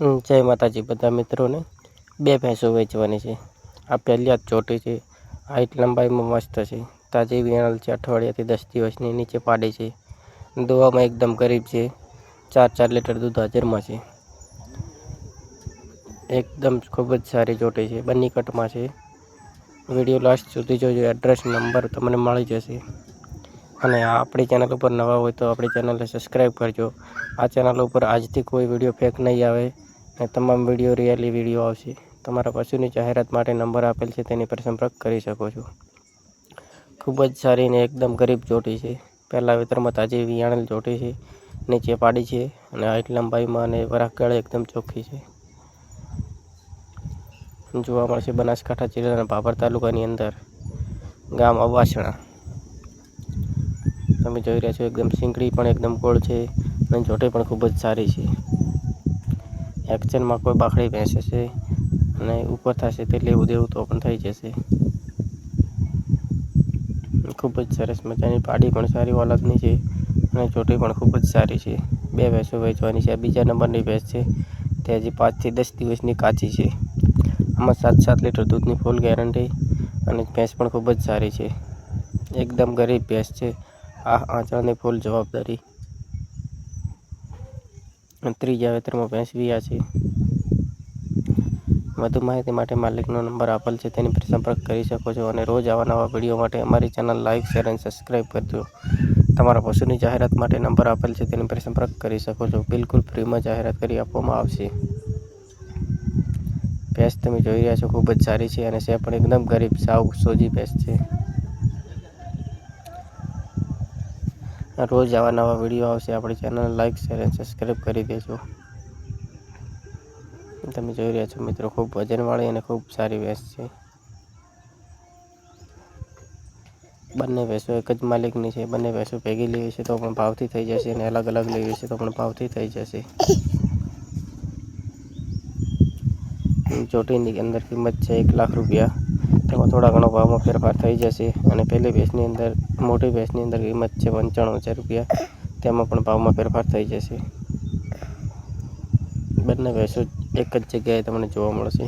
જય માતાજી બધા મિત્રોને। બે ભેંસો વેચવાની છે। આ પહેલી આ ચોટી છે। હાઈટ લંબાઈમાં મસ્ત છે। તાજી વિયાણેલ છે। અઠવાડિયાથી 10 દિવસની નીચે પાડી છે। દોવામાં એકદમ ગરીબ છે। 4 લીટર દૂધ હાજરમાં છે। એકદમ ખૂબ જ સારી ચોટી છે। બન્ની કટમાં છે। વિડીયો લાસ્ટ સુધી જોજો। એડ્રેસ નંબર તમને મળી જશે। અને આપણી ચેનલ ઉપર નવા હોય તો આપણી ચેનલને સબસ્ક્રાઈબ કરજો। આ ચેનલ ઉપર આજથી કોઈ વિડીયો ફેક નહીં આવે અને તમામ વિડીયો રિયલી વિડીયો આવશે। તમારા પશુની જાહેરાત માટે નંબર આપેલ છે તેની પર સંપર્ક કરી શકો છો। ખૂબ જ સારી ને એકદમ ગરીબ ચોટી છે। પહેલા વેતરમાં તાજી વિયાણેલ ચોટી છે। નીચે પાડી છે અને હાઈટ લંબાઈમાં અને વરાખગાળે એકદમ ચોખ્ખી છે। જોવા મળશે બનાસકાંઠા જિલ્લાના ભાભર તાલુકાની અંદર, ગામ અવાસણા। તમે જોઈ રહ્યા છો એકદમ સિંગડી પણ એકદમ ગોળ છે અને ચોટી પણ ખૂબ જ સારી છે। એક્શનમાં કોઈ બાકડી ભેંસ હશે અને ઉપર થશે તે લેવું દેવું તો પણ થઈ જશે। ખૂબ જ સરસ મજાની પાડી પણ સારી ઓલાદની છે અને ચોટી પણ ખૂબ જ સારી છે। બે ભેંસો વેચવાની છે। આ બીજા નંબરની ભેંસ છે તે હજી 5 થી 10 દિવસની કાચી છે। આમાં 7 લીટર દૂધની ફૂલ ગેરંટી અને ભેંસ પણ ખૂબ જ સારી છે। એકદમ ગરીબ ભેંસ છે। આ આંચળની ફૂલ જવાબદારી। ત્રીજા વેતરમાં ભેંસ વિયા છે। વધુ માહિતી માટે માલિકનો નંબર આપેલ છે તેની પર સંપર્ક કરી શકો છો અને રોજ આવા નવા વિડીયો માટે અમારી ચેનલ લાઇક, શેર અને સબસ્ક્રાઈબ કરજો। તમારા પશુની જાહેરાત માટે નંબર આપેલ છે તેની પર સંપર્ક કરી શકો છો। બિલકુલ ફ્રીમાં જાહેરાત કરી આપવામાં આવશે। ભેંસ તમે જોઈ રહ્યા છો ખૂબ જ સારી છે અને છે પણ એકદમ ગરીબ સાવ સોજી ભેંસ છે। રોજ આવા નવા વિડીયો આવશે। આપણી ચેનલ લાઇક, શેર અને સબસ્ક્રાઈબ કરી દેજો। તમે જોઈ રહ્યા છો મિત્રો ખૂબ વજનવાળી અને ખૂબ સારી ભેંસ છે। બંને ભેંસો એક જ માલિકની છે। બંને ભેંસો ભેગી લેવી છે તો પણ ભાવથી થઈ જશે અને અલગ અલગ લેવી છે તો પણ ભાવથી થઈ જશે। ચોટીની અંદર કિંમત છે 1 લાખ રૂપિયા। તેમાં થોડા ઘણો ભાવમાં ફેરફાર થઈ જશે અને પહેલી ભેંસની અંદર મોટી ભેંસની અંદર કિંમત છે 95,000 રૂપિયા। તેમાં પણ ભાવમાં ફેરફાર થઈ જશે। બંને ભેંસો એક જ જગ્યાએ તમને જોવા મળશે।